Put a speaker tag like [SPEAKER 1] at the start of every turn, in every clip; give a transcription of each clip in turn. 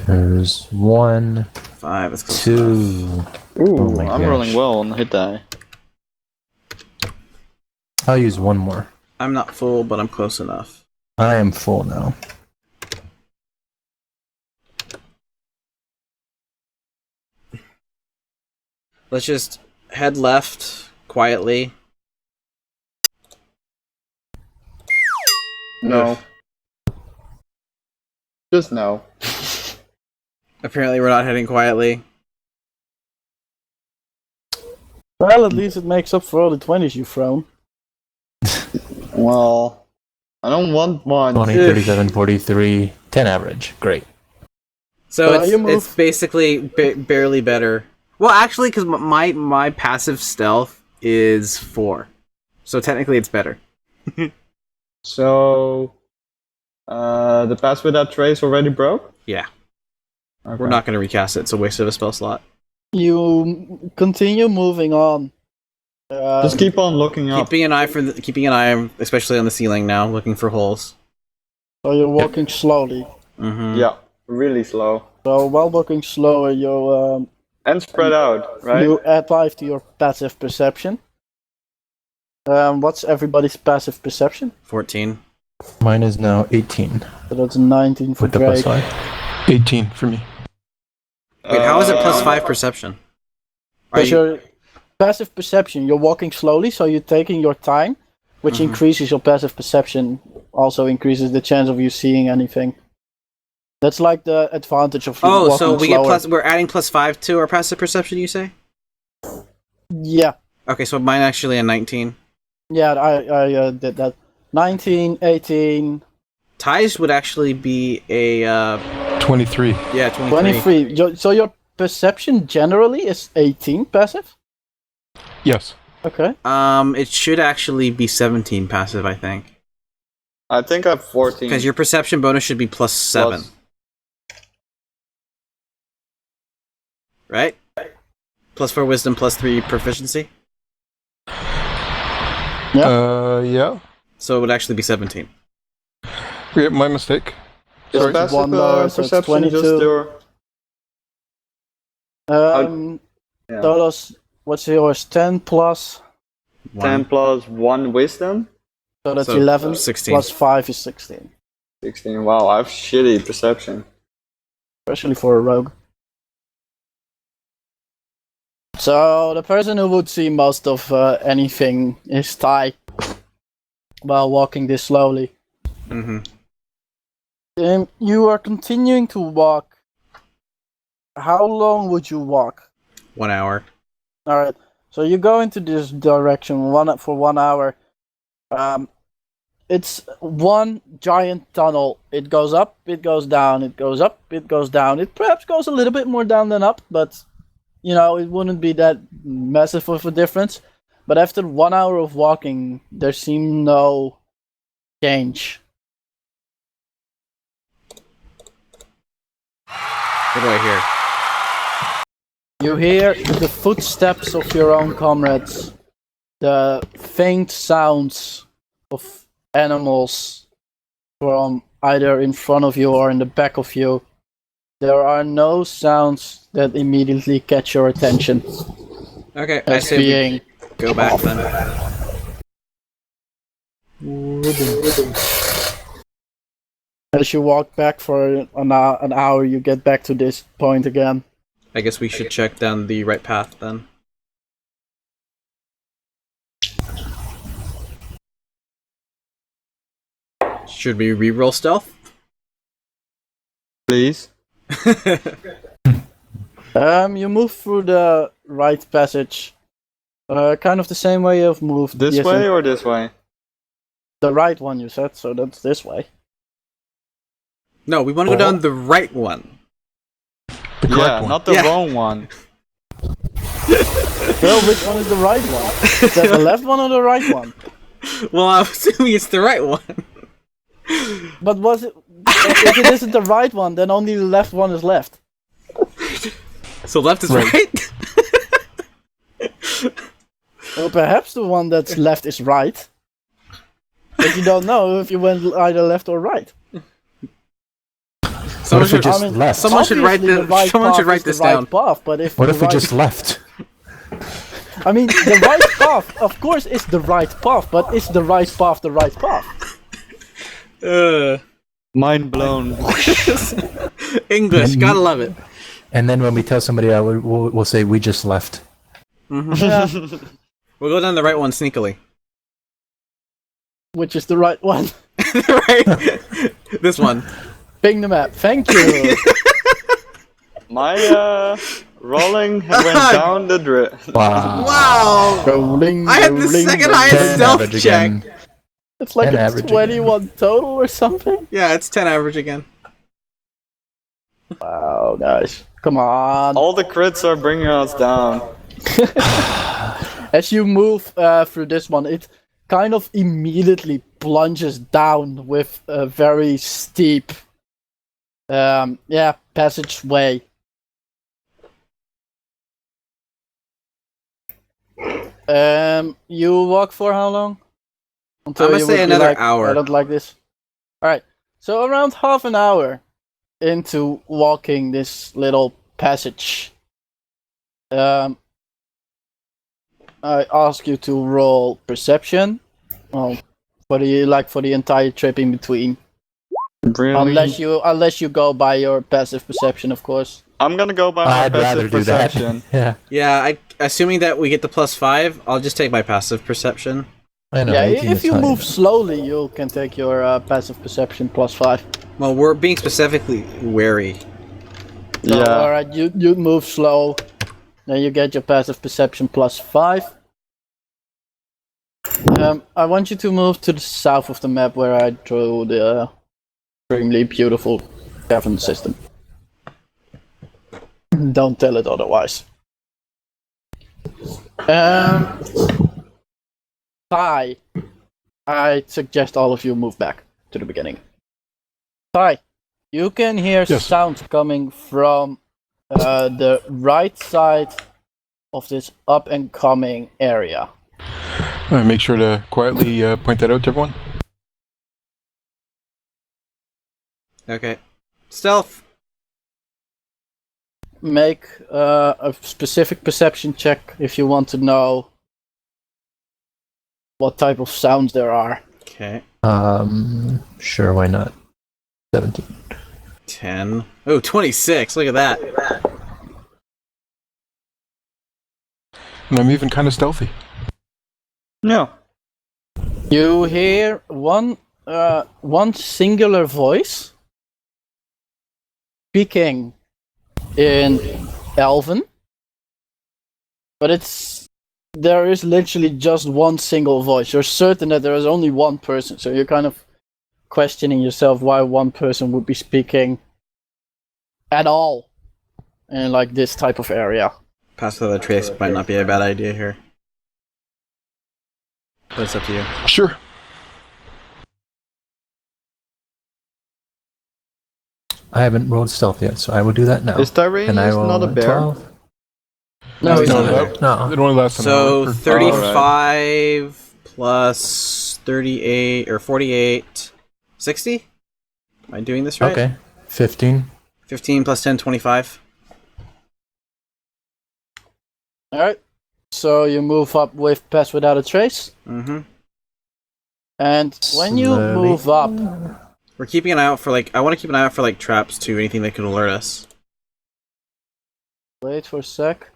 [SPEAKER 1] There's 1,
[SPEAKER 2] 5. That's close
[SPEAKER 1] 2.
[SPEAKER 2] enough.
[SPEAKER 3] Ooh,
[SPEAKER 1] Oh my
[SPEAKER 3] I'm
[SPEAKER 1] gosh.
[SPEAKER 3] rolling well on the hit die.
[SPEAKER 1] I'll use 1 more.
[SPEAKER 2] I'm not full, but I'm close enough.
[SPEAKER 1] I am full now.
[SPEAKER 2] Let's just head left quietly.
[SPEAKER 3] No. Just no.
[SPEAKER 2] Apparently we're not heading quietly.
[SPEAKER 4] Well, at least it makes up for all the 20s you've thrown.
[SPEAKER 3] Well, I don't want one.
[SPEAKER 1] 20, 37, 43, 10 average. Great.
[SPEAKER 2] So
[SPEAKER 4] you move.
[SPEAKER 2] it's basically barely better. Well, actually, because my passive stealth is 4. So technically it's better.
[SPEAKER 3] So, the pass without trace already broke?
[SPEAKER 2] Yeah.
[SPEAKER 3] Okay.
[SPEAKER 2] We're not going to recast it. It's a waste of a spell slot.
[SPEAKER 4] You continue moving on.
[SPEAKER 3] Just keep on looking up.
[SPEAKER 2] Keeping an eye, especially on the ceiling now, looking for holes.
[SPEAKER 4] So you're walking slowly.
[SPEAKER 2] Mm-hmm.
[SPEAKER 3] Yeah, really slow.
[SPEAKER 4] So while walking slower, you
[SPEAKER 3] And spread out, right?
[SPEAKER 4] you add 5 to your passive perception. What's everybody's passive perception?
[SPEAKER 2] 14.
[SPEAKER 1] Mine is now 18
[SPEAKER 4] So that's 19 for
[SPEAKER 1] with the plus
[SPEAKER 4] Drake.
[SPEAKER 1] 5. 18 for me.
[SPEAKER 2] Wait, how is it plus 5 perception? Are
[SPEAKER 4] Because
[SPEAKER 2] you...
[SPEAKER 4] your passive perception, you're walking slowly, so you're taking your time, which increases your passive perception, also increases the chance of you seeing anything. That's like the advantage of you
[SPEAKER 2] Oh,
[SPEAKER 4] walking
[SPEAKER 2] so
[SPEAKER 4] slower.
[SPEAKER 2] we're adding plus 5 to our passive perception, you say?
[SPEAKER 4] Yeah,
[SPEAKER 2] Okay, so mine actually a 19.
[SPEAKER 4] yeah, I did that. 19, 18,
[SPEAKER 2] Ties would actually be a
[SPEAKER 5] 23.
[SPEAKER 2] yeah, 23.
[SPEAKER 4] 23. So your perception generally is 18 passive?
[SPEAKER 5] Yes.
[SPEAKER 4] Okay.
[SPEAKER 2] It should actually be 17 passive, I think.
[SPEAKER 3] I think I have 14.
[SPEAKER 2] Because your perception bonus should be plus 7.
[SPEAKER 3] Plus-
[SPEAKER 2] Right? Plus 4 wisdom, plus 3 proficiency.
[SPEAKER 5] Yeah.
[SPEAKER 2] So it would actually be 17.
[SPEAKER 5] Yeah, my mistake.
[SPEAKER 3] Is
[SPEAKER 5] Sorry.
[SPEAKER 3] passive
[SPEAKER 4] One lower, so it's
[SPEAKER 3] perception just
[SPEAKER 4] 22.
[SPEAKER 3] your... Yeah.
[SPEAKER 4] Dolos, what's yours? 10 plus,
[SPEAKER 3] 10 plus 1 wisdom?
[SPEAKER 4] so that's
[SPEAKER 2] So,
[SPEAKER 4] 11,
[SPEAKER 2] 16.
[SPEAKER 4] plus 5 is 16.
[SPEAKER 3] 16. Wow, I have shitty perception.
[SPEAKER 4] Especially for a rogue. So, the person who would see most of anything is Ty, while walking this slowly.
[SPEAKER 2] Mm-hmm.
[SPEAKER 4] You are continuing to walk. How long would you walk?
[SPEAKER 2] 1 hour.
[SPEAKER 4] Alright, so you go into this direction for 1 hour. It's one giant tunnel. It goes up, it goes down, it goes up, it goes down. It perhaps goes a little bit more down than up, but you know, it wouldn't be that massive of a difference. But after 1 hour of walking, there seemed no change.
[SPEAKER 2] What do I hear?
[SPEAKER 4] You hear the footsteps of your own comrades, the faint sounds of animals from either in front of you or in the back of you. There are no sounds that immediately catch your attention
[SPEAKER 2] Okay, I
[SPEAKER 4] as
[SPEAKER 2] say
[SPEAKER 4] being
[SPEAKER 2] we go back then.
[SPEAKER 4] as you walk back for an hour, you get back to this point again.
[SPEAKER 2] I guess we should check down the right path then. Should we re-roll stealth?
[SPEAKER 3] Please.
[SPEAKER 4] You move through the right passage, kind of the same way you've moved.
[SPEAKER 3] This
[SPEAKER 4] yes,
[SPEAKER 3] way or this way?
[SPEAKER 4] The right one you said, so that's this way.
[SPEAKER 2] No, we want to go down the right one.
[SPEAKER 5] The correct
[SPEAKER 3] Yeah,
[SPEAKER 5] one.
[SPEAKER 3] not the
[SPEAKER 2] Yeah.
[SPEAKER 3] wrong one.
[SPEAKER 4] Well, which one is the right one? Is that the left one or the right one?
[SPEAKER 2] Well, I'm assuming it's the right one.
[SPEAKER 4] But was it? If it isn't the right one, then only the left one is left.
[SPEAKER 2] So left is right?
[SPEAKER 4] Well, perhaps the one that's left is right. But you don't know if you went either left or right.
[SPEAKER 2] So
[SPEAKER 1] What if we just
[SPEAKER 4] I mean,
[SPEAKER 1] left?
[SPEAKER 2] Someone should write
[SPEAKER 4] obviously
[SPEAKER 2] this-
[SPEAKER 4] the right
[SPEAKER 2] someone
[SPEAKER 4] path
[SPEAKER 2] should write
[SPEAKER 4] is the
[SPEAKER 2] this
[SPEAKER 4] right
[SPEAKER 2] down.
[SPEAKER 4] path, but if
[SPEAKER 1] What
[SPEAKER 4] the
[SPEAKER 1] if we
[SPEAKER 4] right-
[SPEAKER 1] just left?
[SPEAKER 4] I mean, the right path, of course, is the right path, but is the right path the right path?
[SPEAKER 3] Mind blown.
[SPEAKER 2] English, gotta love it.
[SPEAKER 1] And then when we tell somebody, we'll say we just left.
[SPEAKER 4] Yeah,
[SPEAKER 2] We'll go down the right one sneakily.
[SPEAKER 4] which is the right one.
[SPEAKER 2] Right? This one.
[SPEAKER 4] Ping the map. Thank you.
[SPEAKER 3] My rolling went down the drip.
[SPEAKER 1] Wow.
[SPEAKER 2] Wow!
[SPEAKER 4] Rolling,
[SPEAKER 2] I had the
[SPEAKER 4] rolling,
[SPEAKER 2] second
[SPEAKER 4] rolling.
[SPEAKER 2] highest
[SPEAKER 1] 10
[SPEAKER 2] stealth
[SPEAKER 1] average
[SPEAKER 2] check.
[SPEAKER 1] again.
[SPEAKER 4] It's like
[SPEAKER 1] 10
[SPEAKER 4] a
[SPEAKER 1] average
[SPEAKER 4] 21 total or something.
[SPEAKER 2] Yeah, it's 10 average again.
[SPEAKER 4] Wow, guys, come on.
[SPEAKER 3] All the crits are bringing us down.
[SPEAKER 4] As you move through this one, it kind of immediately plunges down with a very steep, passageway. You walk for how long? Until
[SPEAKER 2] I'm gonna
[SPEAKER 4] you
[SPEAKER 2] say
[SPEAKER 4] would be
[SPEAKER 2] another
[SPEAKER 4] like,
[SPEAKER 2] hour.
[SPEAKER 4] I don't like this. Alright, so around half an hour into walking this little passage, I ask you to roll perception. Well, for the entire trip in between.
[SPEAKER 3] Really?
[SPEAKER 4] Unless you go by your passive perception, of course.
[SPEAKER 3] I'm gonna go by my
[SPEAKER 1] I'd rather
[SPEAKER 3] passive
[SPEAKER 1] do
[SPEAKER 3] perception.
[SPEAKER 1] that. Yeah.
[SPEAKER 2] Yeah, assuming that we get the +5, I'll just take my passive perception.
[SPEAKER 1] I know.
[SPEAKER 4] Yeah,
[SPEAKER 1] 18
[SPEAKER 4] if
[SPEAKER 1] is
[SPEAKER 4] you
[SPEAKER 1] fine.
[SPEAKER 4] move slowly, you can take your passive perception +5.
[SPEAKER 2] Well, we're being specifically wary.
[SPEAKER 4] So,
[SPEAKER 3] Yeah.
[SPEAKER 4] alright, you move slow, then you get your passive perception +5. I want you to move to the south of the map where I drew the extremely beautiful cavern system. Don't tell it otherwise. Ty, I suggest all of you move back to the beginning. Ty, you can hear
[SPEAKER 5] Yes.
[SPEAKER 4] sounds coming from the right side of this up and coming area.
[SPEAKER 5] Make sure to quietly point that out to everyone.
[SPEAKER 2] Okay. Stealth.
[SPEAKER 4] Make a specific perception check if you want to know what type of sounds there are.
[SPEAKER 2] Okay.
[SPEAKER 1] Sure, why not? 17.
[SPEAKER 2] 10. Oh, 26. Look at that.
[SPEAKER 5] And I'm even kind of stealthy.
[SPEAKER 3] No.
[SPEAKER 4] You hear one singular voice speaking in Elven, but there is literally just one single voice. You're certain that there is only one person, so you're kind of questioning yourself why one person would be speaking at all in like this type of area.
[SPEAKER 2] Pass without a trace might not be a bad idea here. But it's up to you.
[SPEAKER 5] Sure.
[SPEAKER 1] I haven't rolled stealth yet, so I will do that now.
[SPEAKER 3] Is Tyraneus
[SPEAKER 1] And I will
[SPEAKER 3] not a bear?
[SPEAKER 1] 12.
[SPEAKER 4] No, he's
[SPEAKER 5] No,
[SPEAKER 4] not.
[SPEAKER 5] that, it only lasts an
[SPEAKER 2] So
[SPEAKER 5] hour.
[SPEAKER 2] 35 plus 38 or 48, 60? Am I doing this right?
[SPEAKER 1] Okay. 15.
[SPEAKER 2] 15 plus 10, 25.
[SPEAKER 4] Alright, so you move up with Pass Without a Trace,
[SPEAKER 2] Mm-hmm.
[SPEAKER 4] and when you
[SPEAKER 1] Slowly.
[SPEAKER 4] move up,
[SPEAKER 2] We're keeping an eye out for I want to keep an eye out for traps too, anything that could alert us.
[SPEAKER 4] wait for a sec.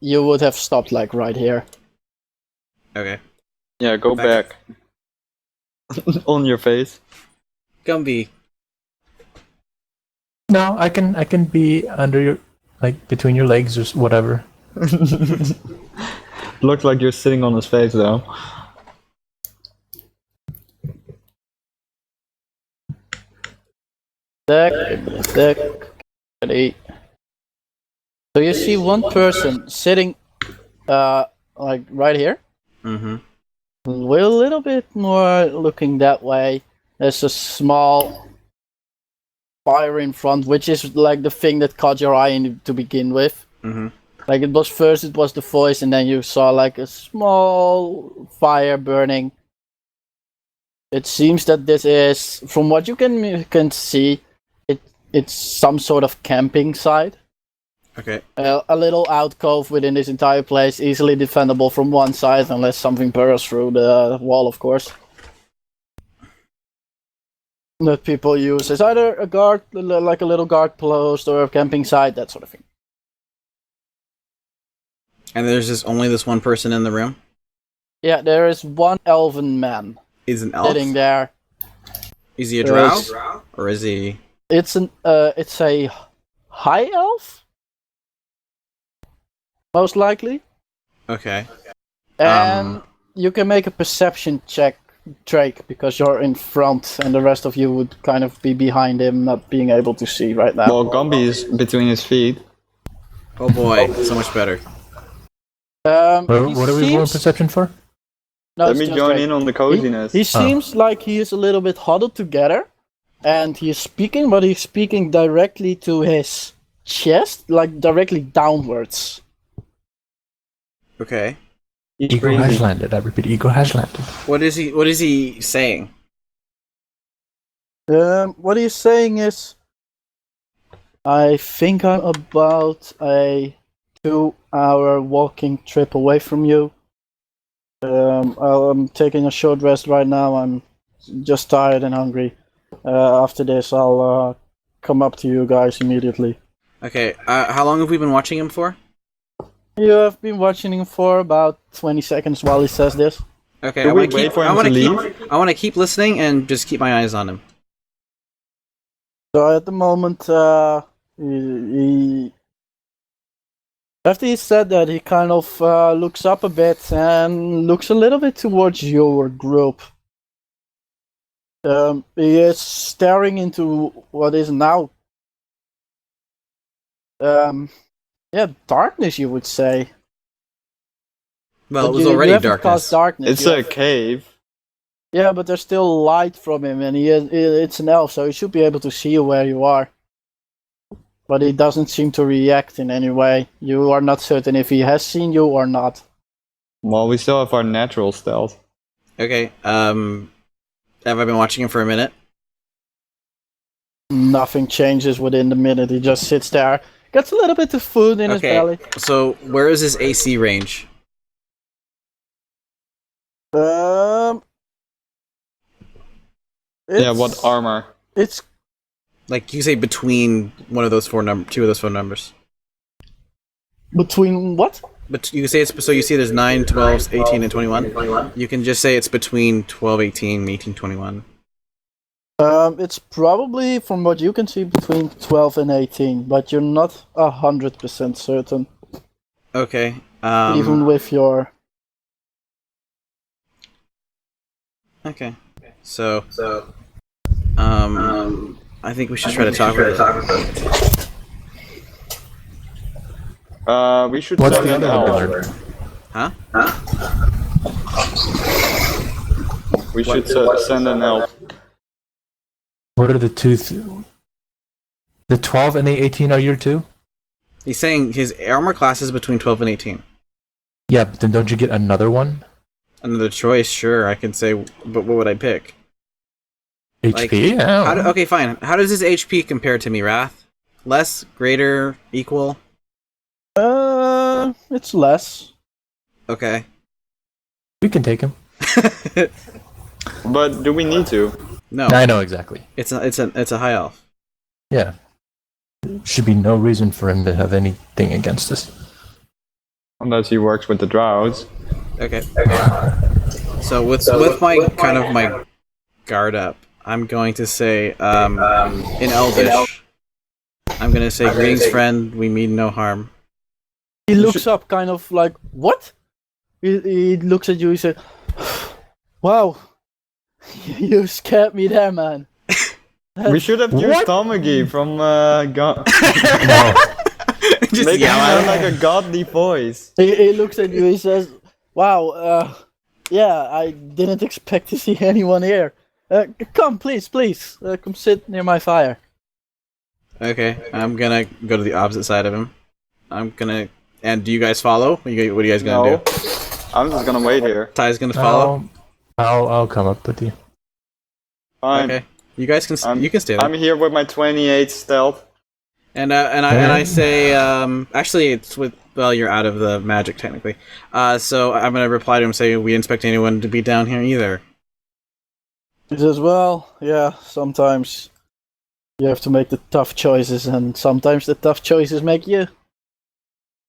[SPEAKER 4] You would have stopped right here.
[SPEAKER 2] Okay.
[SPEAKER 3] Yeah, go back. On your face.
[SPEAKER 2] Gumby.
[SPEAKER 1] No, I can be under your, between your legs or whatever.
[SPEAKER 3] Looks like you're sitting on his face though.
[SPEAKER 4] Sec. Ready. So you see one person sitting, right here.
[SPEAKER 2] Mm-hmm.
[SPEAKER 4] With a little bit more looking that way. There's a small fire in front, which is the thing that caught your eye to begin with.
[SPEAKER 2] Mm-hmm.
[SPEAKER 4] It was the voice, and then you saw a small fire burning. It seems that this is, from what you can see, it's some sort of camping site.
[SPEAKER 2] Okay.
[SPEAKER 4] A little alcove within this entire place, easily defendable from one side, unless something burrows through the wall, of course. That people use as either a guard, like a little guard post, or a camping site, that sort of thing.
[SPEAKER 2] And there's just only this one person in the room?
[SPEAKER 4] Yeah, there is one elven man
[SPEAKER 2] He's an elf?
[SPEAKER 4] sitting there.
[SPEAKER 2] Is he a drow? Or is he...
[SPEAKER 4] It's a high elf? Most likely.
[SPEAKER 2] Okay.
[SPEAKER 4] And you can make a perception check, Drake, because you're in front and the rest of you would kind of be behind him, not being able to see right now.
[SPEAKER 3] Well, Gumby is between his feet.
[SPEAKER 2] Oh boy, so much better.
[SPEAKER 1] What are we rolling perception for?
[SPEAKER 4] No,
[SPEAKER 3] Let
[SPEAKER 4] it's
[SPEAKER 3] me
[SPEAKER 4] just
[SPEAKER 3] join
[SPEAKER 4] Drake.
[SPEAKER 3] in on the coziness.
[SPEAKER 4] He seems like he is a little bit huddled together, and he is speaking, but he's speaking directly to his chest, like directly downwards.
[SPEAKER 2] Okay.
[SPEAKER 1] Eagle has landed. I repeat, Eagle has landed.
[SPEAKER 2] What is he saying?
[SPEAKER 4] What he's saying is, I think I'm about a 2-hour walking trip away from you. I'm taking a short rest right now. I'm just tired and hungry. After this, I'll come up to you guys immediately.
[SPEAKER 2] Okay, how long have we been watching him for?
[SPEAKER 4] You have been watching him for about 20 seconds while he says this.
[SPEAKER 2] Okay,
[SPEAKER 3] Do
[SPEAKER 2] I
[SPEAKER 3] we
[SPEAKER 2] want to
[SPEAKER 3] wait
[SPEAKER 2] keep.
[SPEAKER 3] for him
[SPEAKER 2] I want
[SPEAKER 3] to
[SPEAKER 2] to
[SPEAKER 3] leave?
[SPEAKER 2] keep. I want to keep listening and just keep my eyes on him.
[SPEAKER 4] So at the moment, he after he said that, he kind of looks up a bit and looks a little bit towards your group. He is staring into what is now, darkness, you would say.
[SPEAKER 2] Well,
[SPEAKER 4] But
[SPEAKER 2] it was
[SPEAKER 4] you
[SPEAKER 2] already
[SPEAKER 4] haven't
[SPEAKER 2] darkness.
[SPEAKER 4] caused darkness.
[SPEAKER 3] It's
[SPEAKER 4] You
[SPEAKER 3] a
[SPEAKER 4] have-
[SPEAKER 3] cave.
[SPEAKER 4] Yeah, but there's still light from him, and it's an elf, so he should be able to see you where you are. But he doesn't seem to react in any way. You are not certain if he has seen you or not.
[SPEAKER 3] Well, we still have our natural stealth.
[SPEAKER 2] Okay. Have I been watching him for a minute?
[SPEAKER 4] Nothing changes within the minute. He just sits there, gets a little bit of food in his belly.
[SPEAKER 2] So where is his AC range?
[SPEAKER 3] Yeah, what armor?
[SPEAKER 4] It's
[SPEAKER 2] Like you say between one of those two of those phone numbers.
[SPEAKER 4] between what?
[SPEAKER 2] But you can say it's so you see there's 9, 12, 18, and 21. You can just say it's between 12, 18, 18, 21.
[SPEAKER 4] It's probably, from what you can see, between 12 and 18, but you're not 100% certain,
[SPEAKER 2] Okay.
[SPEAKER 4] even with your...
[SPEAKER 2] Okay. So I think we should try to talk with him.
[SPEAKER 3] We should
[SPEAKER 1] What's
[SPEAKER 3] send
[SPEAKER 1] the
[SPEAKER 3] an
[SPEAKER 1] other
[SPEAKER 3] elf.
[SPEAKER 1] one?
[SPEAKER 2] Huh?
[SPEAKER 3] We should send an elf.
[SPEAKER 1] What are the two? The 12 and the 18 are your two?
[SPEAKER 2] He's saying his armor class is between 12 and 18.
[SPEAKER 1] Yeah, but then don't you get another one?
[SPEAKER 2] Another choice, sure, I can say, but what would I pick?
[SPEAKER 1] HP?
[SPEAKER 2] Like,
[SPEAKER 1] Yeah.
[SPEAKER 2] okay, fine. How does his HP compare to me, Wrath? Less, greater, equal?
[SPEAKER 4] It's less.
[SPEAKER 2] Okay.
[SPEAKER 1] We can take him.
[SPEAKER 3] But do we need to?
[SPEAKER 2] No,
[SPEAKER 1] I know exactly.
[SPEAKER 2] it's a high elf.
[SPEAKER 1] Yeah. Should be no reason for him to have anything against us.
[SPEAKER 3] Unless he works with the drows.
[SPEAKER 2] Okay. So with my guard up, I'm going to say in Elvish. I'm gonna say greetings, friend. We mean no harm.
[SPEAKER 4] He looks up kind of like, what? He looks at you, he said, wow, you scared me there, man.
[SPEAKER 3] We should have used
[SPEAKER 1] What?
[SPEAKER 3] Tomagi from God.
[SPEAKER 2] Just
[SPEAKER 3] Make him
[SPEAKER 2] yell at
[SPEAKER 3] sound
[SPEAKER 2] him.
[SPEAKER 3] like a godly voice.
[SPEAKER 4] He looks at you, he says, wow, yeah, I didn't expect to see anyone here. Come, please, come sit near my fire.
[SPEAKER 2] Okay, I'm gonna go to the opposite side of him. And do you guys follow? What are you guys gonna
[SPEAKER 3] No.
[SPEAKER 2] do?
[SPEAKER 3] I'm just gonna wait here.
[SPEAKER 2] Ty's gonna follow.
[SPEAKER 1] I'll come up with you.
[SPEAKER 3] Fine.
[SPEAKER 2] Okay. You guys can you can stay there.
[SPEAKER 3] I'm here with my 28 stealth.
[SPEAKER 2] And I say, actually, it's with, well, you're out of the magic technically. So I'm gonna reply to him saying we didn't expect anyone to be down here either.
[SPEAKER 4] He says, well, yeah, sometimes you have to make the tough choices, and sometimes the tough choices make you.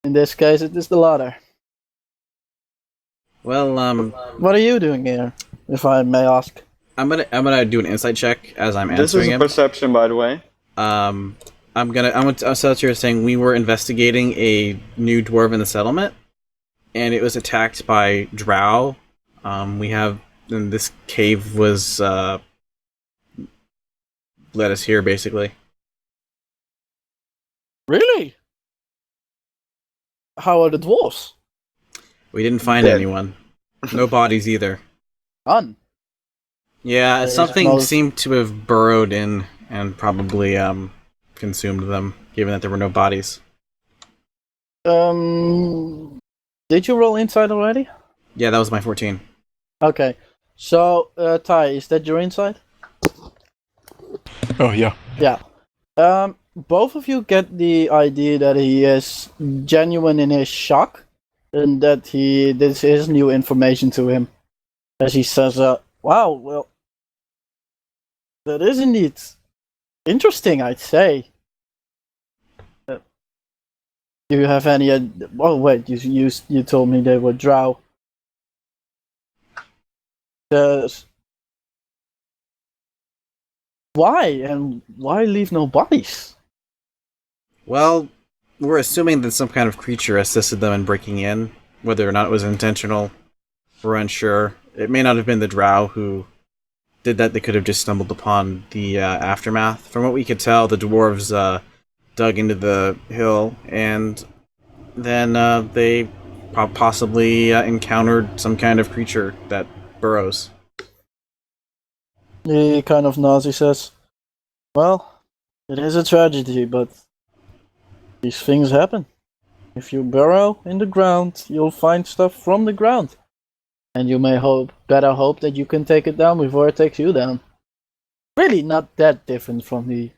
[SPEAKER 4] In this case, it is the latter.
[SPEAKER 2] Well,
[SPEAKER 4] What are you doing here, if I may ask?
[SPEAKER 2] I'm gonna do an insight check as I'm
[SPEAKER 3] This is
[SPEAKER 2] answering
[SPEAKER 3] a
[SPEAKER 2] him.
[SPEAKER 3] perception, by the way.
[SPEAKER 2] So you're saying we were investigating a new dwarf in the settlement, and it was attacked by drow. And this cave was led us here, basically.
[SPEAKER 4] Really? How are the dwarves?
[SPEAKER 2] We didn't find
[SPEAKER 3] Dead.
[SPEAKER 2] anyone. No bodies either.
[SPEAKER 4] None.
[SPEAKER 2] Yeah,
[SPEAKER 4] There's
[SPEAKER 2] something
[SPEAKER 4] most-
[SPEAKER 2] seemed to have burrowed in and probably consumed them, given that there were no bodies.
[SPEAKER 4] Did you roll inside already?
[SPEAKER 2] Yeah, that was my 14.
[SPEAKER 4] Okay. So, Ty, is that your insight?
[SPEAKER 5] Oh, yeah.
[SPEAKER 4] Yeah. Both of you get the idea that he is genuine in his shock, and that this is new information to him. As he says, wow, well, that is indeed interesting, I'd say. Do you have any? Oh wait, you told me they were drow. Why and why leave no bodies?
[SPEAKER 2] Well, we're assuming that some kind of creature assisted them in breaking in. Whether or not it was intentional, we're unsure. It may not have been the drow who did that. They could have just stumbled upon the aftermath. From what we could tell, the dwarves dug into the hill, and then they possibly encountered some kind of creature that burrows.
[SPEAKER 4] He kind of nods. He says, well, it is a tragedy, but these things happen. If you burrow in the ground, you'll find stuff from the ground. And you may better hope that you can take it down before it takes you down. Really not that different from the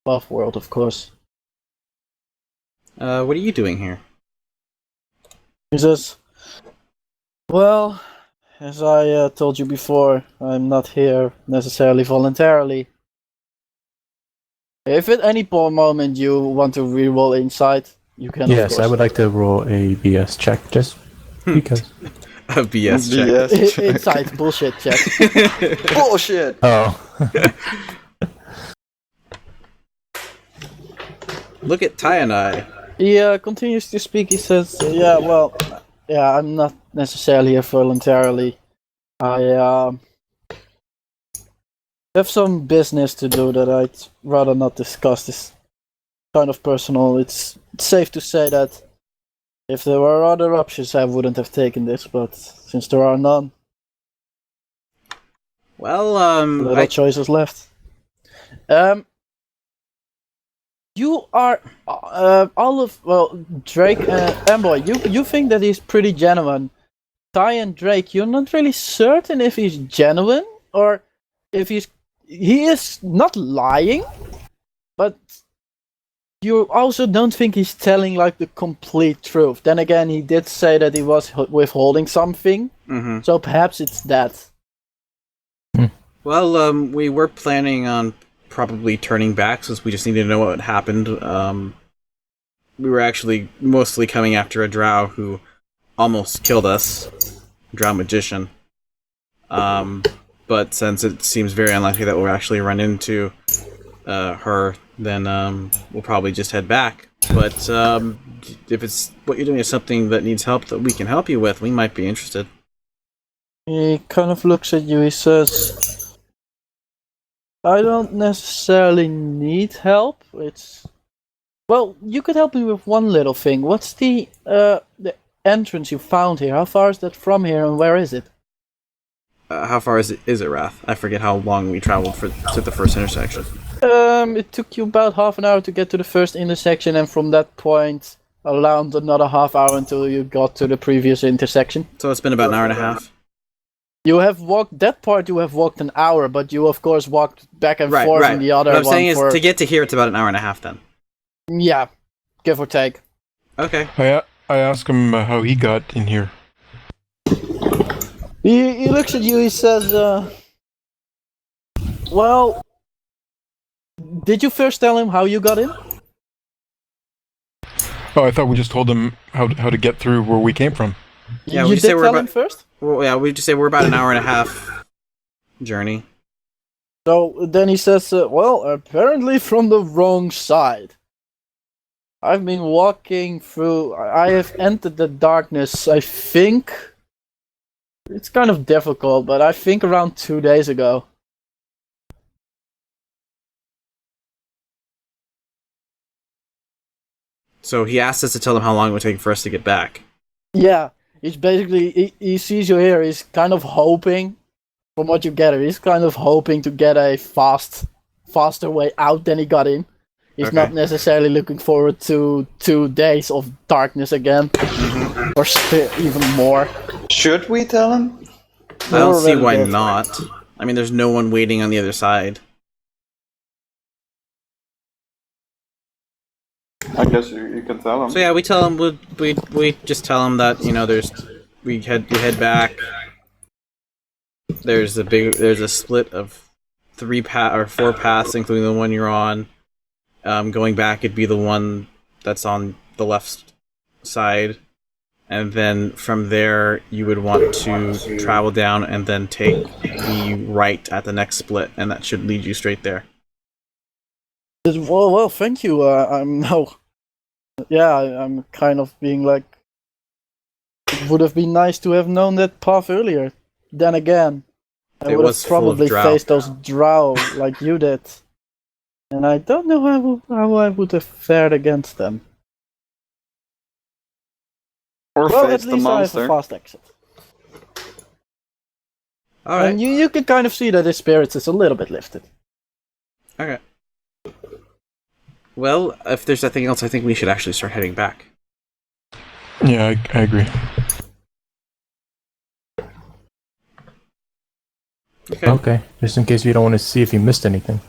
[SPEAKER 4] above world, of course.
[SPEAKER 2] What are you doing here?
[SPEAKER 4] He says, well, as I told you before, I'm not here necessarily voluntarily. If at any moment you want to reroll insight, you can.
[SPEAKER 1] Yes,
[SPEAKER 4] of
[SPEAKER 1] I
[SPEAKER 4] course.
[SPEAKER 1] would like to roll a BS check just because.
[SPEAKER 2] A BS check.
[SPEAKER 3] BS.
[SPEAKER 4] Insight bullshit check.
[SPEAKER 3] Bullshit!
[SPEAKER 1] Oh.
[SPEAKER 2] Look at Ty and I.
[SPEAKER 4] He continues to speak. He says, I'm not necessarily here voluntarily. I have some business to do that I'd rather not discuss. It's kind of personal. It's safe to say that if there were other options, I wouldn't have taken this, but since there are none,
[SPEAKER 2] Well,
[SPEAKER 4] little choices left. You are Drake and Mboy. You think that he's pretty genuine. Ty and Drake, you're not really certain if he's genuine or if he is not lying, but you also don't think he's telling like the complete truth. Then again, he did say that he was withholding something, so perhaps it's that.
[SPEAKER 2] Well, we were planning on probably turning back since we just needed to know what happened. We were actually mostly coming after a drow who almost killed us, drow magician. But since it seems very unlikely that we'll actually run into her, then we'll probably just head back. But if it's what you're doing is something that needs help that we can help you with, we might be interested.
[SPEAKER 4] He kind of looks at you. He says, I don't necessarily need help. Well, you could help me with one little thing. What's the entrance you found here? How far is that from here, and where is it?
[SPEAKER 2] How far is it, Wrath? I forget how long we traveled to the first intersection.
[SPEAKER 4] It took you about half an hour to get to the first intersection, and from that point, around another half hour until you got to the previous intersection.
[SPEAKER 2] So it's been about an hour and a half.
[SPEAKER 4] You have walked that part. You have walked an hour, but you of course walked back and forth in the other
[SPEAKER 2] What I'm
[SPEAKER 4] one.
[SPEAKER 2] saying is, to get to here, it's about an hour and a half then.
[SPEAKER 4] Yeah, give or take.
[SPEAKER 2] Okay.
[SPEAKER 5] I asked him how he got in here.
[SPEAKER 4] He looks at you. He says, "Well, did you first tell him how you got in?"
[SPEAKER 5] Oh, I thought we just told him how to get through where we came from.
[SPEAKER 2] Yeah,
[SPEAKER 4] you
[SPEAKER 2] we
[SPEAKER 4] did
[SPEAKER 2] say we're
[SPEAKER 4] tell
[SPEAKER 2] about,
[SPEAKER 4] him first.
[SPEAKER 2] Well, yeah, we just say we're about an hour and a half journey.
[SPEAKER 4] So then he says, "Well, apparently from the wrong side. I've been walking through. I have entered the darkness. I think it's kind of difficult, but I think around 2 days ago."
[SPEAKER 2] So he asked us to tell him how long it would take for us to get back.
[SPEAKER 4] Yeah, he's basically he sees you here. He's kind of hoping, from what you gather, he's kind of hoping to get a faster way out than he got in. He's not necessarily looking forward to 2 days of darkness again, or even more.
[SPEAKER 3] Should we tell him?
[SPEAKER 2] I don't see
[SPEAKER 4] already
[SPEAKER 2] why
[SPEAKER 4] did.
[SPEAKER 2] not. I mean, there's no one waiting on the other side.
[SPEAKER 3] I guess you can tell him.
[SPEAKER 2] So yeah, we tell him we just tell him that we head back. There's a split of 4 paths, including the one you're on. Going back, it'd be the one that's on the left side, and then from there you would want to travel down and then take the right at the next split, and that should lead you straight there.
[SPEAKER 4] Well, thank you. I'm now. Yeah, I'm kind of being like. It would have been nice to have known that path earlier. Then again, I
[SPEAKER 2] It
[SPEAKER 4] would
[SPEAKER 2] was
[SPEAKER 4] have
[SPEAKER 2] full of
[SPEAKER 4] probably
[SPEAKER 2] drow.
[SPEAKER 4] faced those drow like you did. And I don't know how I would have fared against them.
[SPEAKER 3] Or
[SPEAKER 4] Well,
[SPEAKER 3] face
[SPEAKER 4] at
[SPEAKER 3] the
[SPEAKER 4] least I have
[SPEAKER 3] monster.
[SPEAKER 4] a fast exit.
[SPEAKER 2] All right.
[SPEAKER 4] And you can kind of see that his spirits is a little bit lifted.
[SPEAKER 2] Okay. Well, if there's nothing else, I think we should actually start heading back.
[SPEAKER 5] Yeah, I agree.
[SPEAKER 1] Okay, just in case you don't want to see if you missed anything.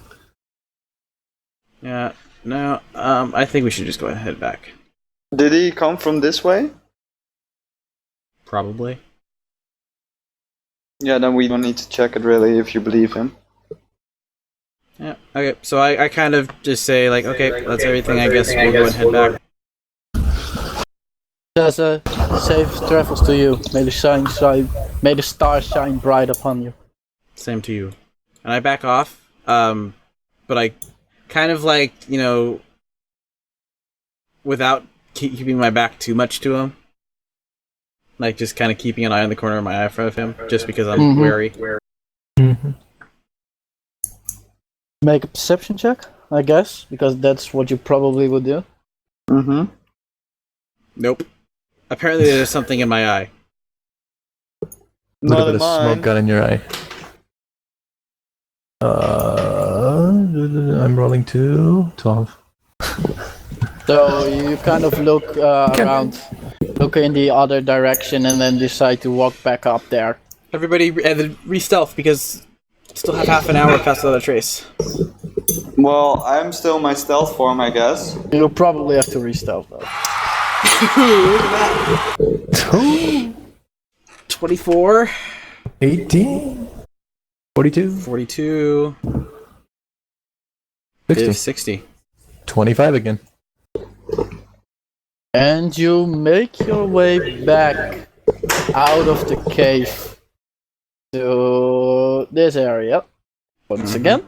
[SPEAKER 2] Yeah. No. I think we should just go ahead and head back.
[SPEAKER 3] Did he come from this way?
[SPEAKER 2] Probably.
[SPEAKER 3] Yeah, then we don't need to check it really if you believe him.
[SPEAKER 2] Yeah. Okay. So I kind of just say like, okay, that's everything. I guess we'll go and head back.
[SPEAKER 4] Says safe travels to you. May the stars shine bright upon you.
[SPEAKER 2] Same to you. And I back off. But I kind of like, without keeping my back too much to him. Like just kind of keeping an eye on the corner of my eye in front of him, just because I'm wary.
[SPEAKER 1] Mm-hmm.
[SPEAKER 4] Make a perception check, I guess, because that's what you probably would do.
[SPEAKER 3] Mm-hmm.
[SPEAKER 2] Nope. Apparently there's something in my eye.
[SPEAKER 1] A little
[SPEAKER 3] Not
[SPEAKER 1] bit
[SPEAKER 3] in
[SPEAKER 1] of smoke
[SPEAKER 3] mine.
[SPEAKER 1] got in your eye. I'm rolling 12.
[SPEAKER 4] So you kind of look around, look in the other direction, and then decide to walk back up there.
[SPEAKER 2] Everybody re-stealth, because still have half an hour past the other trace.
[SPEAKER 3] Well, I'm still in my stealth form, I guess.
[SPEAKER 4] You'll probably have to re-stealth though.
[SPEAKER 2] 24.
[SPEAKER 1] 18. 42.
[SPEAKER 2] 42.
[SPEAKER 1] 60.
[SPEAKER 2] 60.
[SPEAKER 1] 25 again.
[SPEAKER 4] And you make your way back out of the cave to this area once again.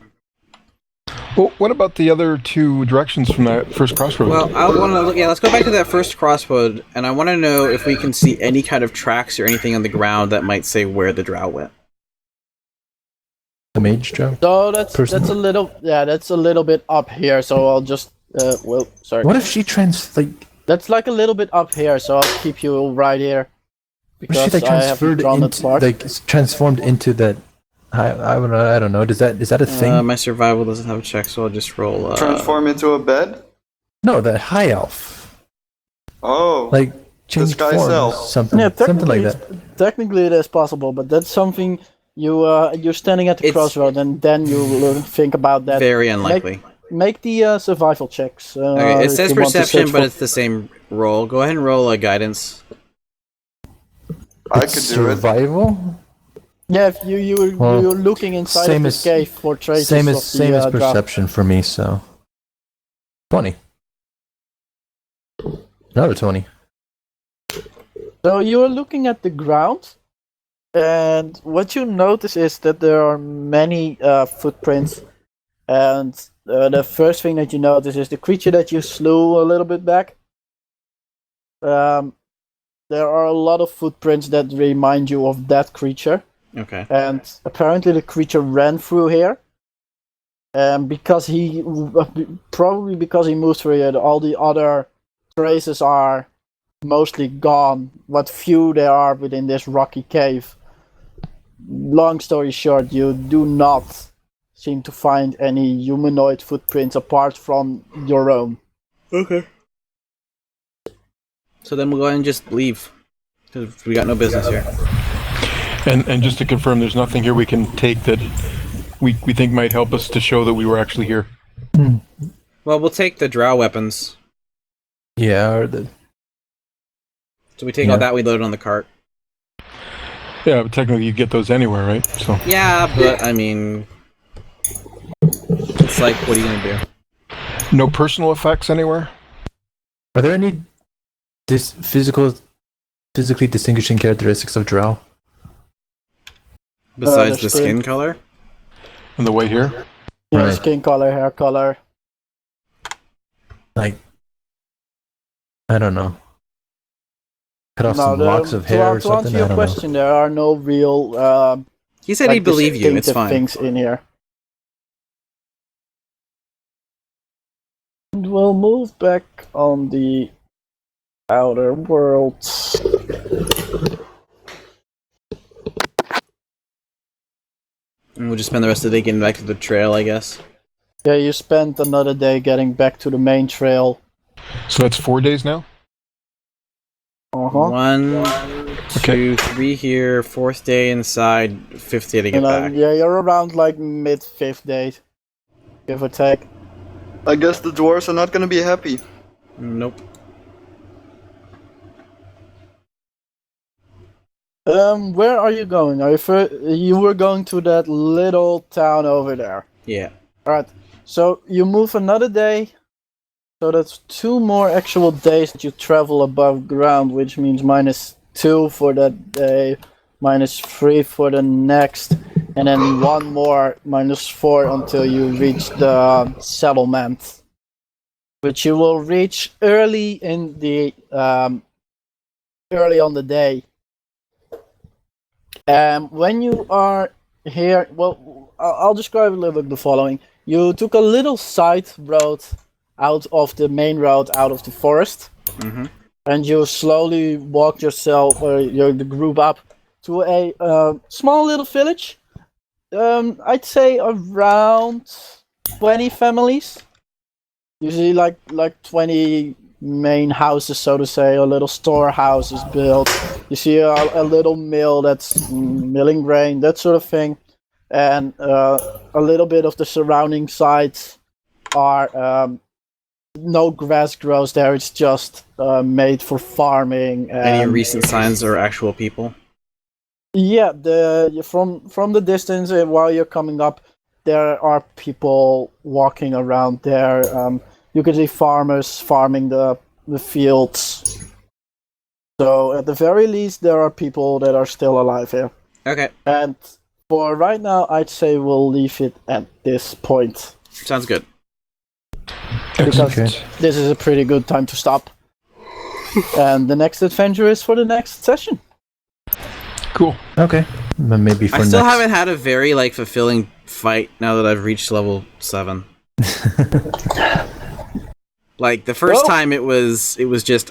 [SPEAKER 5] Well, what about the other 2 directions from that first crossroad?
[SPEAKER 2] Well, I want to look. Yeah, let's go back to that first crossroad, and I want to know if we can see any kind of tracks or anything on the ground that might say where the drow went.
[SPEAKER 1] The mage drow.
[SPEAKER 4] So that's
[SPEAKER 1] Person.
[SPEAKER 4] a little bit up here. So I'll just sorry.
[SPEAKER 1] What if she
[SPEAKER 4] That's like a little bit up here. So I'll keep you right here
[SPEAKER 1] what if
[SPEAKER 4] because
[SPEAKER 1] she
[SPEAKER 4] I haven't drawn that part.
[SPEAKER 1] transformed into that? I don't know. Is that a thing?
[SPEAKER 2] My survival doesn't have a check, so I'll just roll.
[SPEAKER 3] Transform into a bed?
[SPEAKER 1] No, the high elf.
[SPEAKER 3] Oh.
[SPEAKER 1] Like change
[SPEAKER 3] Disguise
[SPEAKER 1] form,
[SPEAKER 3] self.
[SPEAKER 1] something like that.
[SPEAKER 4] technically it is possible, but that's something you're standing at the
[SPEAKER 2] It's-
[SPEAKER 4] crossroad, and then you will think about that.
[SPEAKER 2] Very unlikely.
[SPEAKER 4] Make the survival checks.
[SPEAKER 2] Okay, it
[SPEAKER 4] if
[SPEAKER 2] says
[SPEAKER 4] you want to
[SPEAKER 2] perception,
[SPEAKER 4] search
[SPEAKER 2] but
[SPEAKER 4] for-
[SPEAKER 2] it's the same roll. Go ahead and roll a guidance.
[SPEAKER 6] I
[SPEAKER 1] It's
[SPEAKER 6] could do it.
[SPEAKER 1] survival.
[SPEAKER 4] Yeah, if you're looking inside
[SPEAKER 1] same
[SPEAKER 4] of this
[SPEAKER 1] as-
[SPEAKER 4] cave for traces
[SPEAKER 1] Same
[SPEAKER 4] of
[SPEAKER 1] as
[SPEAKER 4] the draft.
[SPEAKER 1] perception for me. So 20. Another 20.
[SPEAKER 4] So you're looking at the ground, and what you notice is that there are many footprints. And the first thing that you notice is the creature that you slew a little bit back. There are a lot of footprints that remind you of that creature.
[SPEAKER 2] Okay.
[SPEAKER 4] And apparently the creature ran through here. And because he moved through here, all the other traces are mostly gone. What few there are within this rocky cave. Long story short, you do not seem to find any humanoid footprints apart from your own.
[SPEAKER 2] Okay. So then we'll go ahead and just leave. Because we got no business here.
[SPEAKER 5] And just to confirm, there's nothing here we can take that we think might help us to show that we were actually here.
[SPEAKER 2] Well, we'll take the drow weapons.
[SPEAKER 1] Yeah, or the
[SPEAKER 2] So we take
[SPEAKER 1] Yeah.
[SPEAKER 2] all that, we load it on the cart.
[SPEAKER 5] Yeah, but technically you get those anywhere, right? So
[SPEAKER 2] Yeah, but I mean... It's like, what are you gonna do?
[SPEAKER 5] no personal effects anywhere.
[SPEAKER 1] Are there any physically distinguishing characteristics of drow?
[SPEAKER 2] Besides
[SPEAKER 4] the
[SPEAKER 2] the
[SPEAKER 4] skin.
[SPEAKER 2] skin color?
[SPEAKER 5] On the way here.
[SPEAKER 4] Yeah,
[SPEAKER 1] Right.
[SPEAKER 4] skin color, hair color.
[SPEAKER 1] Like, I don't know. Cut off
[SPEAKER 4] No,
[SPEAKER 1] some locks of hair or
[SPEAKER 4] to
[SPEAKER 1] something.
[SPEAKER 4] answer
[SPEAKER 1] I
[SPEAKER 4] your
[SPEAKER 1] don't
[SPEAKER 4] question, there are no real
[SPEAKER 2] He said he'd believe you, it's
[SPEAKER 4] distinctive
[SPEAKER 2] fine.
[SPEAKER 4] things in here. And we'll move back on the outer world.
[SPEAKER 2] And we'll just spend the rest of the day getting back to the trail, I guess.
[SPEAKER 4] Yeah, you spent another day getting back to the main trail.
[SPEAKER 5] So that's 4 days now.
[SPEAKER 4] Uh-huh.
[SPEAKER 2] 1, 2, 3 here, 4th day inside, 5th day to get back.
[SPEAKER 4] Yeah, you're around like mid-5th day, give or take.
[SPEAKER 6] I guess the dwarves are not gonna be happy.
[SPEAKER 2] Nope.
[SPEAKER 4] Where are you going? You were going to that little town over there.
[SPEAKER 2] Yeah.
[SPEAKER 4] Alright, so you move another day. So that's 2 more actual days that you travel above ground, which means -2 for that day, -3 for the next, and then 1 more, -4 until you reach the settlement. Which you will reach early in the early on the day. When you are here, well, I'll describe a little bit the following. You took a little side road out of the main road, out of the forest,
[SPEAKER 2] Mm-hmm.
[SPEAKER 4] and you slowly walked yourself, or the group up to a small little village. I'd say around 20 families. Usually like 20 main houses, so to say. A little storehouse is built. You see a little mill that's milling grain, that sort of thing. And a little bit of the surrounding sites are no grass grows there. It's just made for farming.
[SPEAKER 2] Any recent signs are actual people?
[SPEAKER 4] Yeah, from the distance while you're coming up, there are people walking around there. You can see farmers farming the fields. So at the very least, there are people that are still alive here.
[SPEAKER 2] Okay.
[SPEAKER 4] And for right now, I'd say we'll leave it at this point.
[SPEAKER 2] Sounds good.
[SPEAKER 4] Because
[SPEAKER 1] Okay.
[SPEAKER 4] this is a pretty good time to stop. And the next adventure is for the next session.
[SPEAKER 5] Cool.
[SPEAKER 1] Okay. Maybe for
[SPEAKER 2] I still
[SPEAKER 1] next.
[SPEAKER 2] haven't had a very fulfilling fight now that I've reached level 7. Like the first
[SPEAKER 4] Well-
[SPEAKER 2] time it was just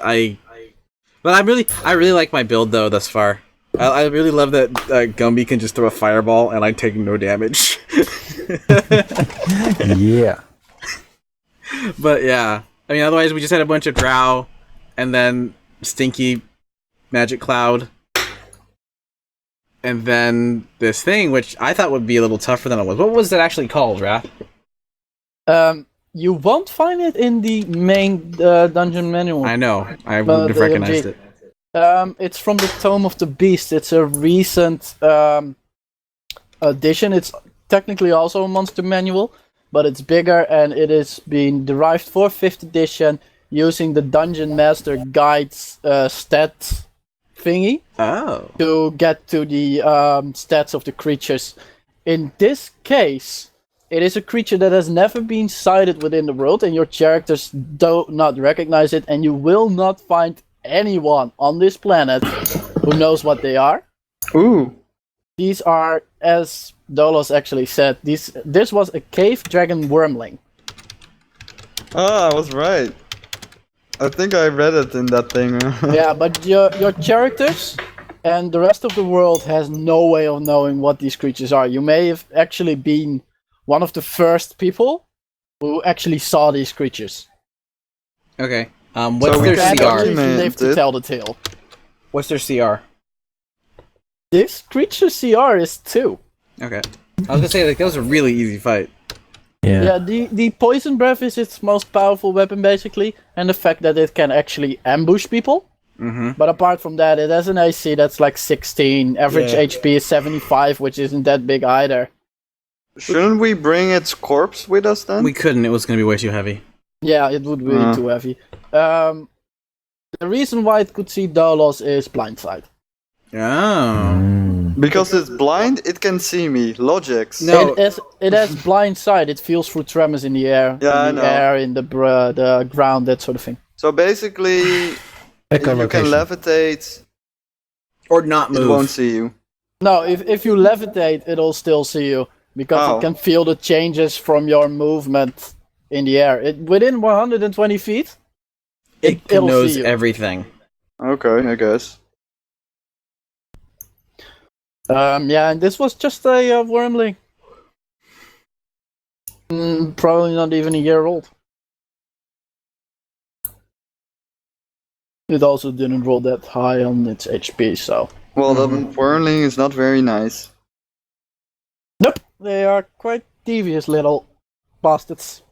[SPEAKER 2] but I really like my build though thus far. I really love that Gumby can just throw a fireball and I take no damage.
[SPEAKER 1] Yeah.
[SPEAKER 2] But yeah, I mean otherwise we just had a bunch of drow and then stinky magic cloud. And then this thing, which I thought would be a little tougher than it was. What was it actually called, Wrath?
[SPEAKER 4] You won't find it in the main dungeon manual.
[SPEAKER 2] I know. I
[SPEAKER 4] But
[SPEAKER 2] would have
[SPEAKER 4] the
[SPEAKER 2] recognized
[SPEAKER 4] MG.
[SPEAKER 2] it.
[SPEAKER 4] It's from the Tome of the Beast. It's a recent edition. It's technically also a monster manual, but it's bigger and it is being derived for 5th edition using the Dungeon Master Guide's stat thingy
[SPEAKER 2] Oh.
[SPEAKER 4] to get to the stats of the creatures. In this case, it is a creature that has never been sighted within the world, and your characters do not recognize it, and you will not find anyone on this planet who knows what they are.
[SPEAKER 3] Ooh.
[SPEAKER 4] These are, as Dolos actually said, this was a cave dragon wormling.
[SPEAKER 3] Ah, I was right. I think I read it in that thing.
[SPEAKER 4] Yeah, but your characters and the rest of the world has no way of knowing what these creatures are. You may have actually been one of the first people who actually saw these creatures.
[SPEAKER 2] Okay. What's
[SPEAKER 3] we
[SPEAKER 2] their
[SPEAKER 3] can
[SPEAKER 4] And only if you
[SPEAKER 3] document
[SPEAKER 4] live to
[SPEAKER 3] it.
[SPEAKER 4] tell the tale.
[SPEAKER 2] What's their CR?
[SPEAKER 4] This creature CR is 2.
[SPEAKER 2] Okay. I was gonna say, like, that was a really easy fight.
[SPEAKER 1] Yeah.
[SPEAKER 4] Yeah, the poison breath is its most powerful weapon, basically, and the fact that it can actually ambush people.
[SPEAKER 2] Mm-hmm.
[SPEAKER 4] But apart from that, it has an AC that's like 16. Average
[SPEAKER 2] Yeah.
[SPEAKER 4] HP is 75, which isn't that big either.
[SPEAKER 6] Shouldn't we bring its corpse with us then?
[SPEAKER 2] We couldn't. It was gonna be way too heavy.
[SPEAKER 4] Yeah, it would be too heavy. The reason why it could see Dolos is blindside.
[SPEAKER 2] Oh.
[SPEAKER 6] Because it's blind, it can see me. Logics.
[SPEAKER 2] No.
[SPEAKER 4] It has blindside. It feels through tremors in the air,
[SPEAKER 6] Yeah, I
[SPEAKER 4] in the
[SPEAKER 6] know.
[SPEAKER 4] air, in the ground, that sort of thing.
[SPEAKER 6] So basically, if you can
[SPEAKER 1] Echolocation.
[SPEAKER 6] levitate,
[SPEAKER 2] Or not
[SPEAKER 6] it
[SPEAKER 2] move.
[SPEAKER 6] won't see you.
[SPEAKER 4] No, if you levitate, it'll still see you because
[SPEAKER 6] Oh.
[SPEAKER 4] it can feel the changes from your movement in the air. Within 120 feet, it'll
[SPEAKER 2] knows
[SPEAKER 4] see you.
[SPEAKER 2] everything.
[SPEAKER 6] Okay, I guess.
[SPEAKER 4] Yeah, and this was just a wormling. Probably not even a year old. It also didn't roll that high on its HP, so...
[SPEAKER 6] Well, the whirling is not very nice.
[SPEAKER 4] Nope, they are quite devious little bastards.